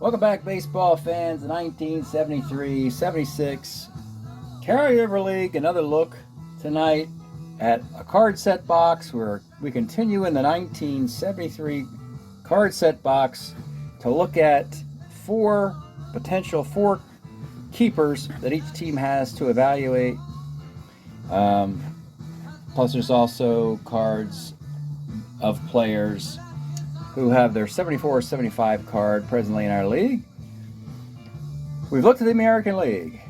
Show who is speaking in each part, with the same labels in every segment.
Speaker 1: Welcome back, baseball fans. 1973-76 Carryover League. Another look tonight at a card set box where we continue in the 1973 card set box to look at potential four keepers that each team has to evaluate. Plus, there's also cards of players who have their 74-75 card presently in our league. We've looked at the American League,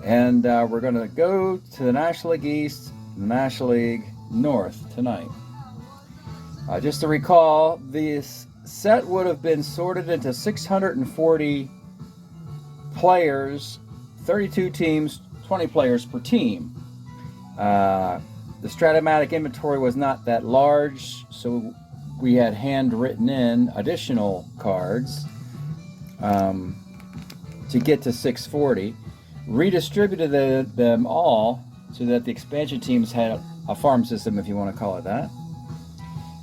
Speaker 1: and we're going to go to the National League East and the National League North tonight. Just to recall, this set would have been sorted into 640 players, 32 teams, 20 players per team. The Strat-O-Matic inventory was not that large, so we had handwritten in additional cards to get to 640, redistributed them all so that the expansion teams had a farm system, if you want to call it that.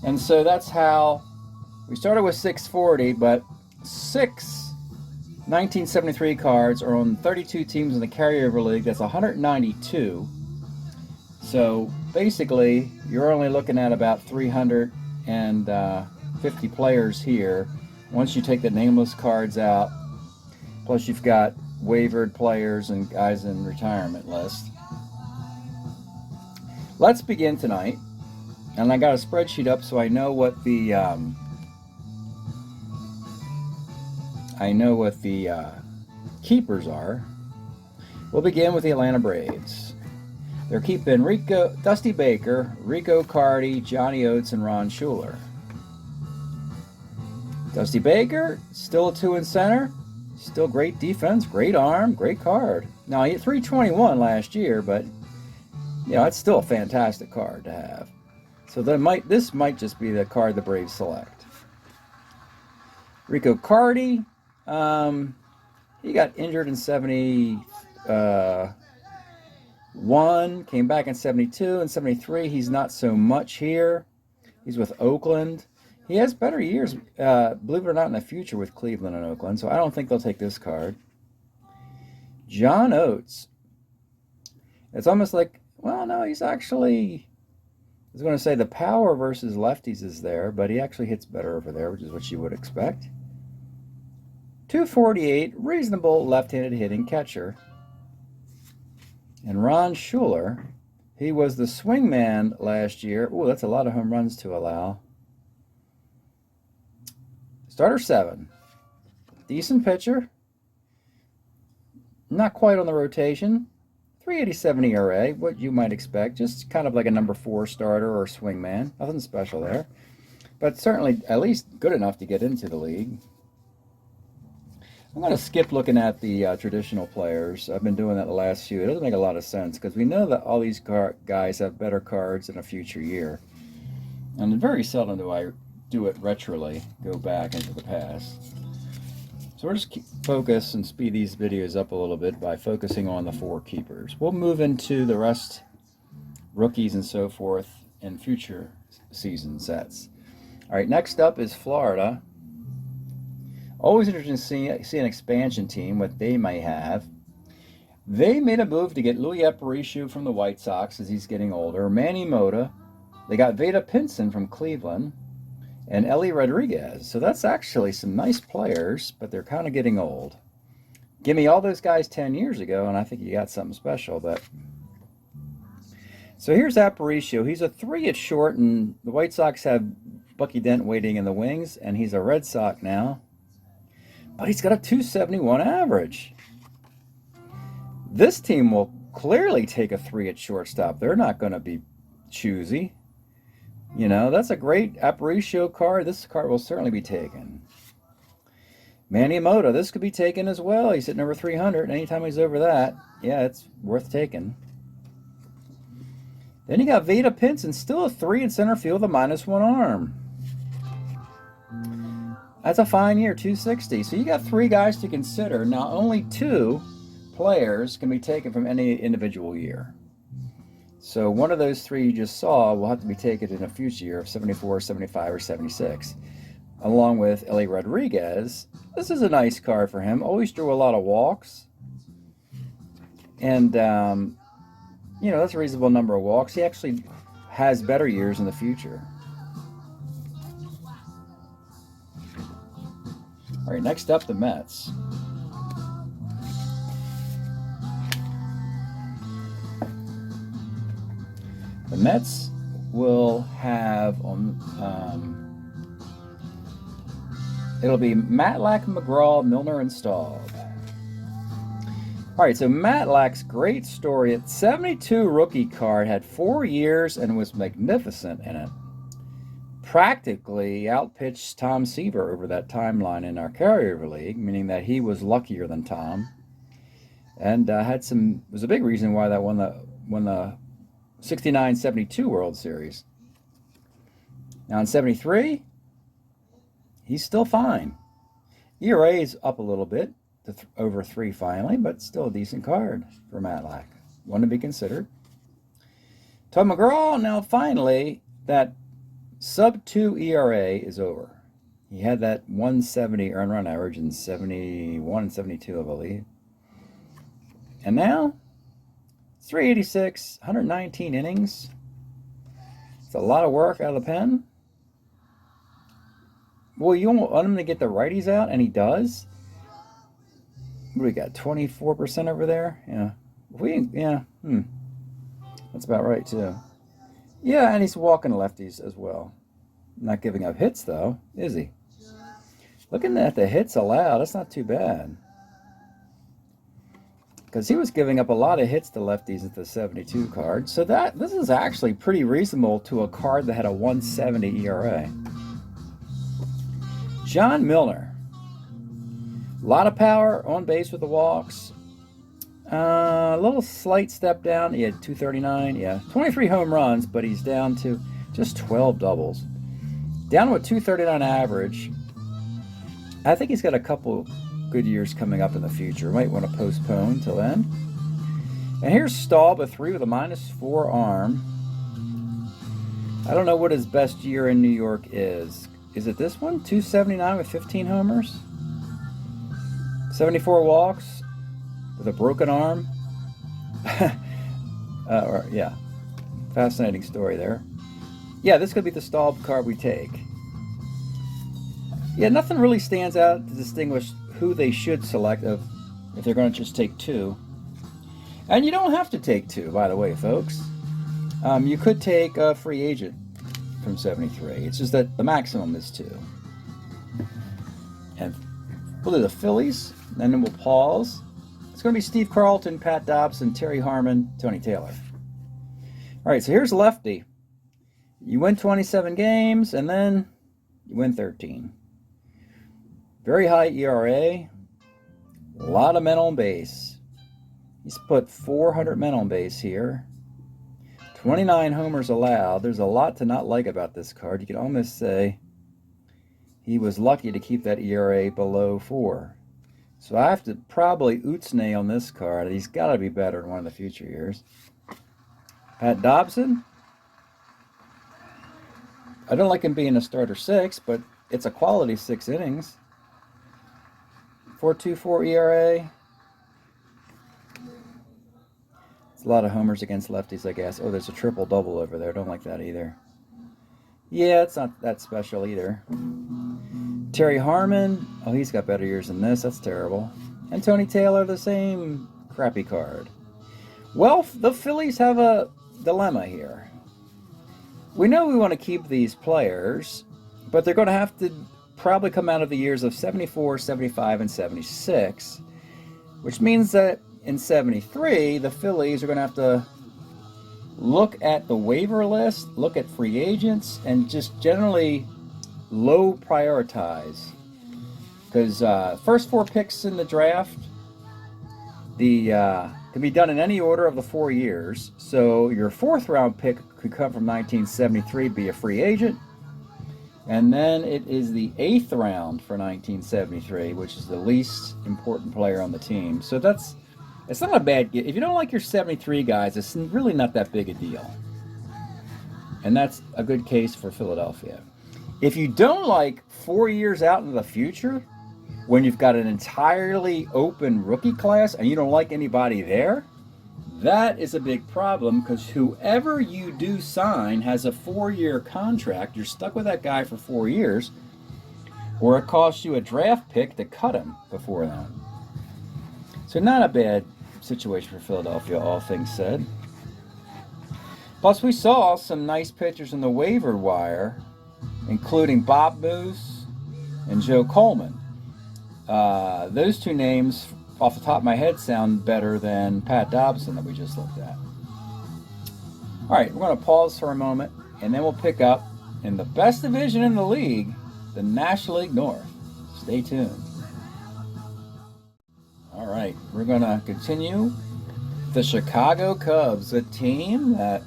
Speaker 1: And so that's how we started with 640, but 1973 cards are on 32 teams in the Carryover League. That's 192. So basically, you're only looking at about 350 players here. Once you take the nameless cards out, plus you've got waivered players and guys in retirement list. Let's begin tonight. And I got a spreadsheet up so I know what the keepers are. We'll begin with the Atlanta Braves. They're keeping Dusty Baker, Rico Carty, Johnny Oates, and Ron Schuler. Dusty Baker, still a 2 in center. Still great defense, great arm, great card. Now, he hit 321 last year, but it's still a fantastic card to have. So this might just be the card the Braves select. Rico Carty, he got injured in 71, came back in 72 and 73. He's not so much here. He's with Oakland. He has better years, believe it or not, in the future with Cleveland and Oakland, so I don't think they'll take this card. John Oates. It's almost like, well, no, he's actually, I was going to say the power versus lefties is there, but he actually hits better over there, which is what you would expect. 248, reasonable left-handed hitting catcher. And Ron Schuler, he was the swingman last year. Ooh, that's a lot of home runs to allow. Starter 7. Decent pitcher. Not quite on the rotation. 3.87 ERA, what you might expect. Just kind of like a number 4 starter or swingman. Nothing special there. But certainly at least good enough to get into the league. I'm going to skip looking at the traditional players. I've been doing that the last few. It doesn't make a lot of sense because we know that all these guys have better cards in a future year. And very seldom do I do it retroly, go back into the past. So we'll just focus and speed these videos up a little bit by focusing on the 4 keepers. We'll move into the rest, rookies and so forth, in future season sets. All right, next up is Florida. Always interesting to see an expansion team, what they may have. They made a move to get Louis Aparicio from the White Sox as he's getting older. Manny Mota. They got Vada Pinson from Cleveland. And Ellie Rodriguez. So that's actually some nice players, but they're kind of getting old. Give me all those guys 10 years ago, and I think you got something special. But so here's Aparicio. He's a 3 at short, and the White Sox have Bucky Dent waiting in the wings, and he's a Red Sox now. But he's got a 271 average. This team will clearly take a 3 at shortstop. They're not going to be choosy. That's a great Aparicio card. This card will certainly be taken. Manny Mota, this could be taken as well. He's at number 300. Anytime he's over that, yeah, it's worth taking. Then you got Vada Pinson, still a 3 in center field with a -1 arm. That's a fine year, 260. So you got 3 guys to consider. Now, only 2 players can be taken from any individual year. So one of those 3 you just saw will have to be taken in a future year of 74, 75, or 76. along with Ellie Rodriguez. This is a nice card for him. Always drew a lot of walks. And, you know, that's a reasonable number of walks. He actually has better years in the future. All right, next up, the Mets. The Mets will have it'll be Matlack, McGraw, Milner, and Staub. All right, so Matlack's great story at 72 rookie card, had 4 years and was magnificent in it. Practically outpitched Tom Seaver over that timeline in our carryover league, meaning that he was luckier than Tom, and was a big reason why that won the 69-72 World Series. Now in 73, he's still fine. ERA is up a little bit to over 3 finally, but still a decent card for Matlack. One to be considered. Todd McGraw, now finally, that sub-2 ERA is over. He had that 170 earned run average in 71 and 72, I believe. And now, 386, 119 innings. It's a lot of work out of the pen. Well, you want him to get the righties out, and he does. What do we got? 24% over there? Yeah. That's about right, too. Yeah, and he's walking lefties as well. Not giving up hits, though, is he? Looking at the hits allowed, that's not too bad. Because he was giving up a lot of hits to lefties at the 72 card. So this is actually pretty reasonable to a card that had a 170 ERA. John Milner. A lot of power, on base with the walks. A little slight step down. He had 239. Yeah, 23 home runs, but he's down to just 12 doubles. Down to a 239 average. I think he's got a couple good years coming up in the future. Might want to postpone till then. And here's Staub, a 3 with a -4 arm. I don't know what his best year in New York is. Is it this one? 279 with 15 homers? 74 walks with a broken arm. Yeah, fascinating story there. Yeah, this could be the Staub card we take. Yeah, nothing really stands out to distinguish who they should select if they're going to just take 2. And you don't have to take 2, by the way, folks. You could take a free agent from 73. It's just that the maximum is 2. And we'll do the Phillies, and then we'll pause. It's going to be Steve Carlton, Pat Dobson, Terry Harmon, Tony Taylor. All right, so here's lefty. You win 27 games, and then you win 13. Very high ERA. A lot of men on base. He's put 400 men on base here. 29 homers allowed. There's a lot to not like about this card. You could almost say he was lucky to keep that ERA below 4. So I have to probably Utsne on this card. He's got to be better in one of the future years. Pat Dobson. I don't like him being a starter 6, but it's a quality 6 innings. 4.24 ERA. It's a lot of homers against lefties, I guess. Oh, there's a triple-double over there. Don't like that either. Yeah, it's not that special either. Terry Harmon. Oh, he's got better years than this. That's terrible. And Tony Taylor, the same crappy card. Well, the Phillies have a dilemma here. We know we want to keep these players, but they're going to have to probably come out of the years of 74, 75, and 76, which means that in 73, the Phillies are going to have to look at the waiver list, look at free agents, and just generally low prioritize. Because first 4 picks in the draft, can be done in any order of the 4 years. So your 4th round pick could come from 1973, be a free agent. And then it is the 8th round for 1973, which is the least important player on the team. So it's not a bad get. If you don't like your 73 guys, it's really not that big a deal. And that's a good case for Philadelphia. If you don't like 4 years out into the future, when you've got an entirely open rookie class and you don't like anybody there, that is a big problem, because whoever you do sign has a 4-year contract. You're stuck with that guy for 4 years, or it costs you a draft pick to cut him before then. So not a bad situation for Philadelphia, all things said. Plus, we saw some nice pitchers in the waiver wire, including Bob Moose and Joe Coleman. Those two names, off the top of my head, sound better than Pat Dobson that we just looked at. All right, we're going to pause for a moment, and then we'll pick up in the best division in the league, the National League North. Stay tuned. All right, we're going to continue. The Chicago Cubs, a team that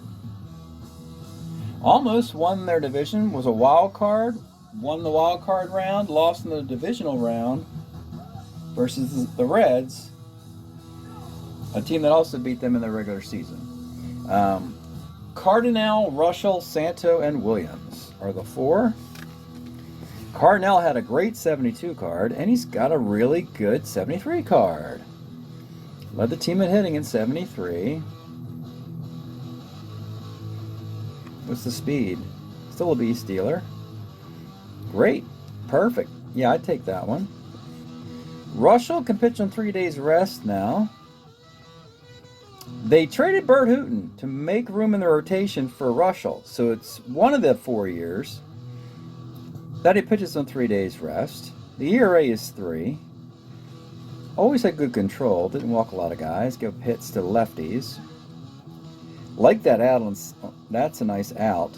Speaker 1: almost won their division, was a wild card, won the wild card round, lost in the divisional round versus the Reds, a team that also beat them in the regular season. Cardinal, Russell, Santo, and Williams are the four. Cardinal had a great 72 card, and he's got a really good 73 card. Led the team in hitting in 73. What's the speed? Still a base stealer. Great. Perfect. Yeah, I'd take that one. Russell can pitch on 3 days rest now. They traded Bert Hooton to make room in the rotation for Russell. So it's one of the 4 years that he pitches on 3 days rest. The ERA is 3. Always had good control. Didn't walk a lot of guys. Give hits to lefties. Like that out. That's a nice out.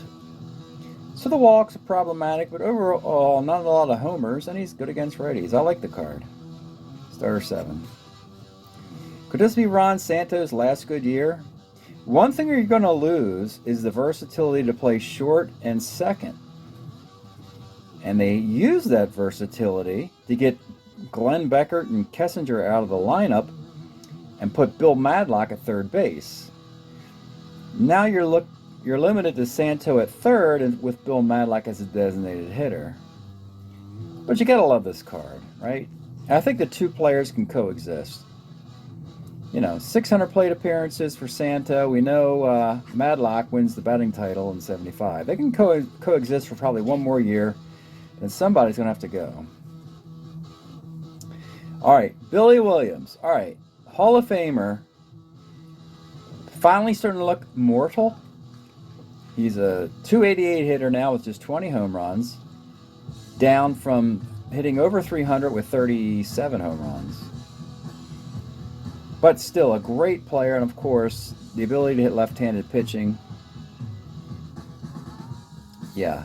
Speaker 1: So the walks are problematic, but overall not a lot of homers, and he's good against righties. I like the card. Starter 7. Could this be Ron Santo's last good year? One thing you're going to lose is the versatility to play short and second. And they use that versatility to get Glenn Beckert and Kessinger out of the lineup and put Bill Madlock at third base. Now you're limited to Santo at third, and with Bill Madlock as a designated hitter. But you gotta love this card, right? I think the two players can coexist. 600 plate appearances for Santo. We know Madlock wins the batting title in 75. They can coexist for probably one more year, and somebody's going to have to go. All right, Billy Williams. All right, Hall of Famer. Finally starting to look mortal. He's a .288 hitter now with just 20 home runs, down from hitting over 300 with 37 home runs. But still a great player, and of course, the ability to hit left-handed pitching. Yeah.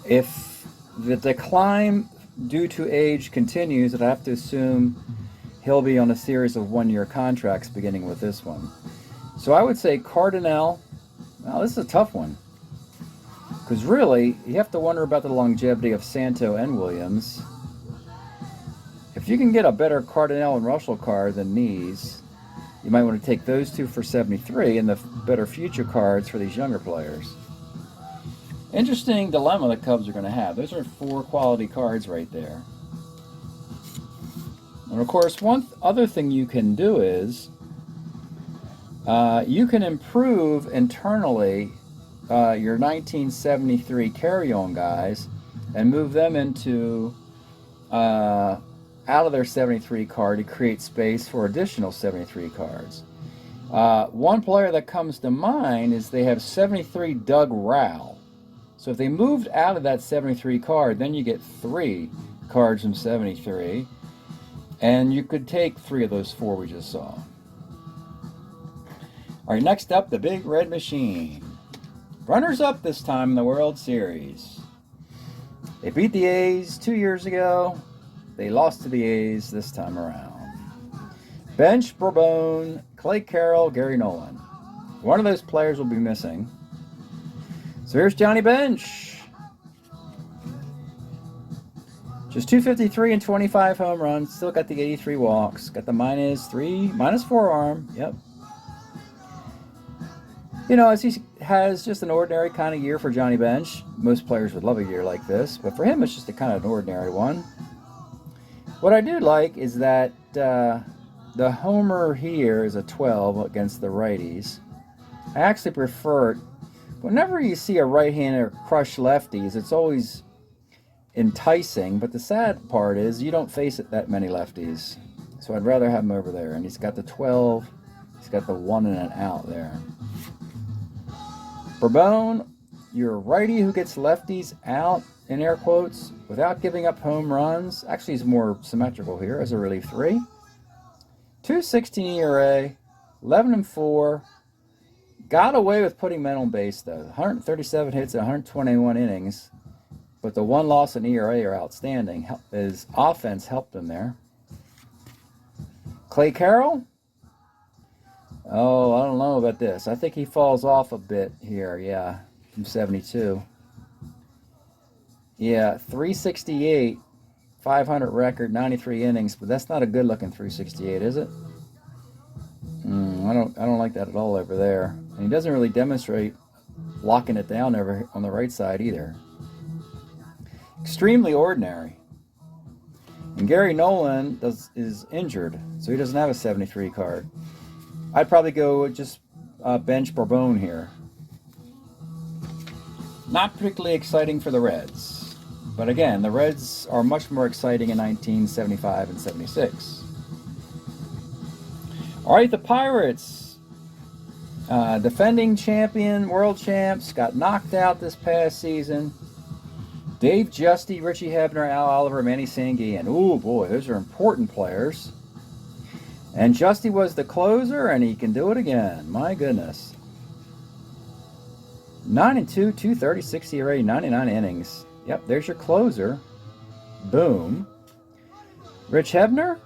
Speaker 1: If the decline due to age continues, I'd have to assume he'll be on a series of one-year contracts beginning with this one. So I would say Cardinal. Well, this is a tough one, because really, you have to wonder about the longevity of Santo and Williams. If you can get a better Cardinal and Russell card than these, you might want to take those two for 73 and the better future cards for these younger players. Interesting dilemma the Cubs are going to have. Those are 4 quality cards right there. And of course, one other thing you can do is you can improve internally your 1973 carry-on guys and move them into out of their 73 card to create space for additional 73 cards. One player that comes to mind is they have 73 Doug Rowell. So if they moved out of that 73 card, then you get 3 cards from 73, and you could take 3 of those 4 we just saw. All right, next up, the Big Red Machine. Runners up this time in the World Series. They beat the A's 2 years ago. They lost to the A's this time around. Bench, Bourbon, Clay Carroll, Gary Nolan. One of those players will be missing. So here's Johnny Bench. Just 253 and 25 home runs. Still got the 83 walks. Got the -4 arm. Yep. You know, as he has just an ordinary kind of year for Johnny Bench. Most players would love a year like this, but for him, it's just a kind of an ordinary one. What I do like is that the homer here is a 12 against the righties. I actually prefer it. Whenever you see a right-hander crush lefties, it's always enticing, but the sad part is you don't face it that many lefties. So I'd rather have him over there. And he's got the 12. He's got the 1 and an out there. Bourbon, your righty who gets lefties out, in air quotes, without giving up home runs. Actually, he's more symmetrical here as a relief 3. 2.16 ERA, 11-4. Got away with putting men on base, though. 137 hits in 121 innings. But the 1 loss in ERA are outstanding. His offense helped him there. Clay Carroll? Oh, I don't know about this. I think he falls off a bit here, yeah, from 72. Yeah, 368, 500 record, 93 innings, but that's not a good-looking 368, is it? I don't like that at all over there. And he doesn't really demonstrate locking it down over on the right side either. Extremely ordinary. And Gary Nolan is injured, so he doesn't have a 73 card. I'd probably go just bench Bourbon here. Not particularly exciting for the Reds. But again, the Reds are much more exciting in 1975 and 76. All right, the Pirates. Defending champion, world champs, got knocked out this past season. Dave Justy, Richie Hebner, Al Oliver, Manny Sanguillen. Ooh, boy, those are important players. And Justy was the closer, and he can do it again. My goodness. 9-2, 236 ERA, 99 innings. Yep, there's your closer. Boom. Rich Hebner.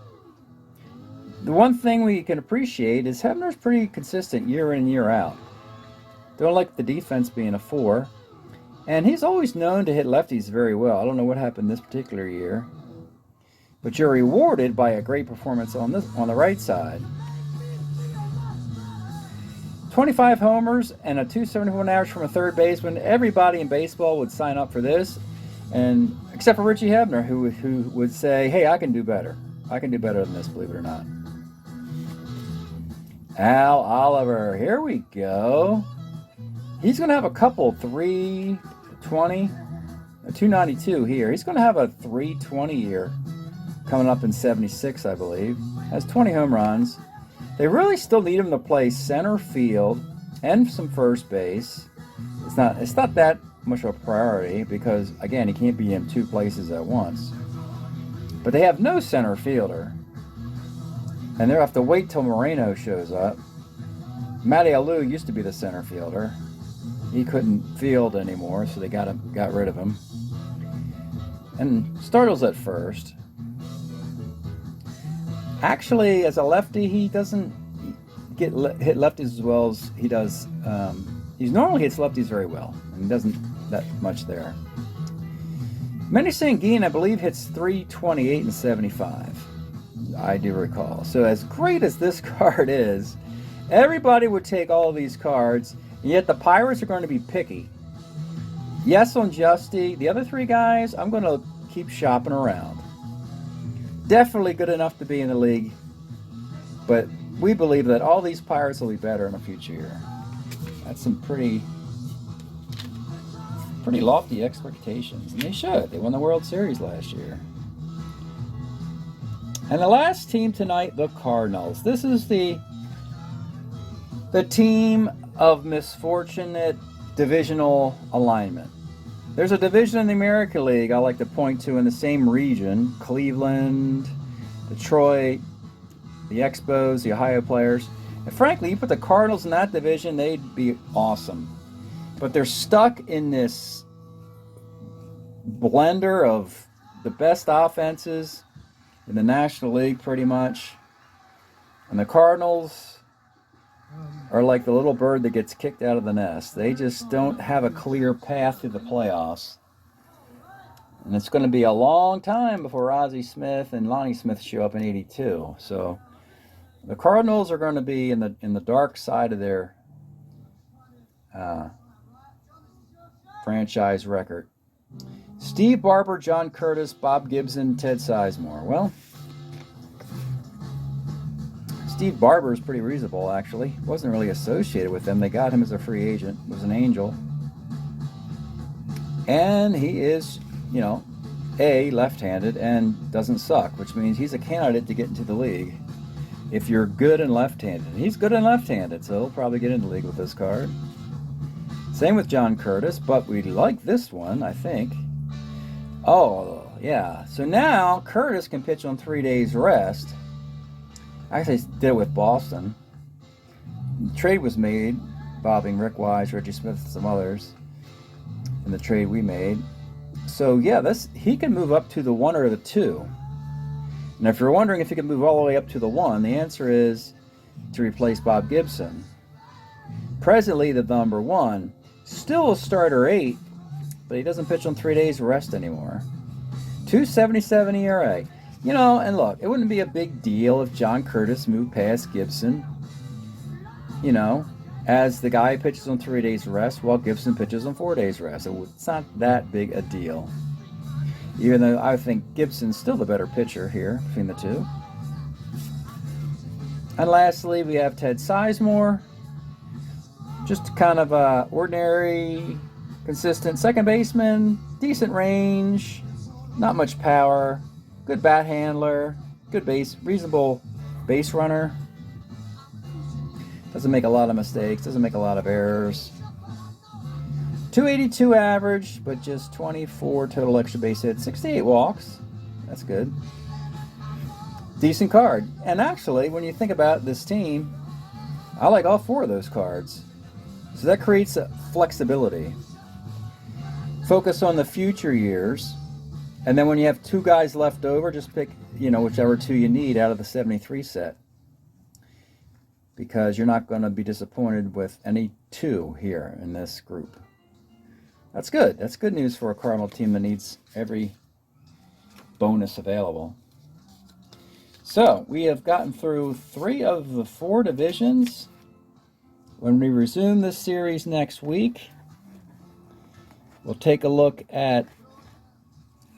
Speaker 1: The one thing we can appreciate is Hebner's pretty consistent year in and year out. Don't like the defense being a 4. And he's always known to hit lefties very well. I don't know what happened this particular year. But you're rewarded by a great performance on the right side. 25 homers and a 271 average from a third baseman. Everybody in baseball would sign up for this, and except for Richie Hebner, who would say, hey, I can do better. I can do better than this, believe it or not. Al Oliver, here we go. He's going to have a couple 320, a 292 here. He's going to have a 320 year coming up in 76, I believe. Has 20 home runs. They really still need him to play center field and some first base. It's not that much of a priority because, again, he can't be in 2 places at once. But they have no center fielder. And they'll have to wait till Moreno shows up. Matty Alou used to be the center fielder. He couldn't field anymore, so they got rid of him. And Startle's at first. Actually, as a lefty, he doesn't hit lefties as well as he does. He normally hits lefties very well, and he doesn't that much there. Manny Sanguillen, I believe, hits 328 and 75. I do recall. So as great as this card is, everybody would take all of these cards, and yet the Pirates are going to be picky. Yes on Justy. The other 3 guys, I'm going to keep shopping around. Definitely good enough to be in the league, but we believe that all these Pirates will be better in the future year. That's some pretty lofty expectations, and they should. They won the World Series last year. And the last team tonight, the Cardinals. This is the team of misfortunate divisional alignment. There's a division in the American League I like to point to in the same region. Cleveland, Detroit, the Expos, the Ohio players. And frankly, you put the Cardinals in that division, they'd be awesome. But they're stuck in this blender of the best offenses in the National League, pretty much. And the Cardinals are like the little bird that gets kicked out of the nest. They just don't have a clear path to the playoffs. And it's going to be a long time before Ozzie Smith and Lonnie Smith show up in 82. So the Cardinals are going to be in the dark side of their franchise record. Steve Barber, John Curtis, Bob Gibson, Ted Sizemore. Well, Steve Barber is pretty reasonable, actually. Wasn't really associated with them. They got him as a free agent. Was an Angel. And he is, you know, left-handed and doesn't suck, which means he's a candidate to get into the league if you're good and left-handed. He's good and left-handed, so he'll probably get into the league with this card. Same with John Curtis, but we like this one, I think. Oh, yeah. So now Curtis can pitch on 3 days rest. I actually did it with Boston. The trade was made, involving Rick Wise, Reggie Smith, and some others in the trade we made. So yeah, he can move up to the 1 or the 2. And if you're wondering if he can move all the way up to the 1, the answer is to replace Bob Gibson. Presently the number 1, still a starter 8, but he doesn't pitch on 3 days rest anymore. 2.77 ERA. You know, and look, it wouldn't be a big deal if John Curtis moved past Gibson, you know, as the guy pitches on 3 days rest while Gibson pitches on 4 days rest. It's not that big a deal. Even though I think Gibson's still the better pitcher here between the two. And lastly, we have Ted Sizemore. Just kind of a ordinary, consistent second baseman, decent range, not much power. Good bat handler, good reasonable base runner. Doesn't make a lot of mistakes, doesn't make a lot of errors. 282 average, but just 24 total extra base hits, 68 walks. That's good. Decent card. And actually, when you think about this team, I like all 4 of those cards. So that creates a flexibility. Focus on the future years. And then when you have 2 guys left over, just pick, you know, whichever 2 you need out of the 73 set. Because you're not going to be disappointed with any 2 here in this group. That's good. That's good news for a Cardinal team that needs every bonus available. So, we have gotten through 3 of the 4 divisions. When we resume this series next week, we'll take a look at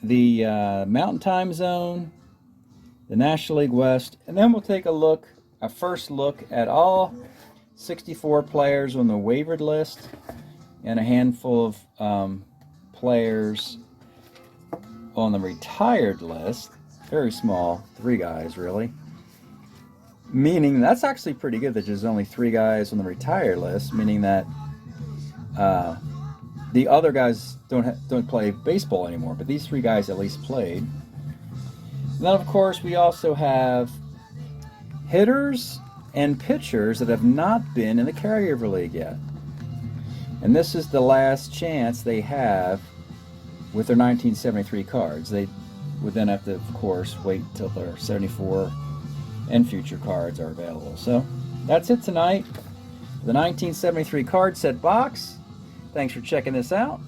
Speaker 1: the Mountain Time Zone, the National League West, and then we'll take a first look at all 64 players on the waivered list and a handful of players on the retired list. Very small, 3 guys really. Meaning that's actually pretty good that there's only 3 guys on the retired list, meaning that the other guys don't play baseball anymore, but these 3 guys at least played. And then, of course, we also have hitters and pitchers that have not been in the carryover league yet. And this is the last chance they have with their 1973 cards. They would then have to, of course, wait until their 74 and future cards are available. So that's it tonight. The 1973 card set box. Thanks for checking this out,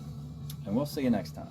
Speaker 1: and we'll see you next time.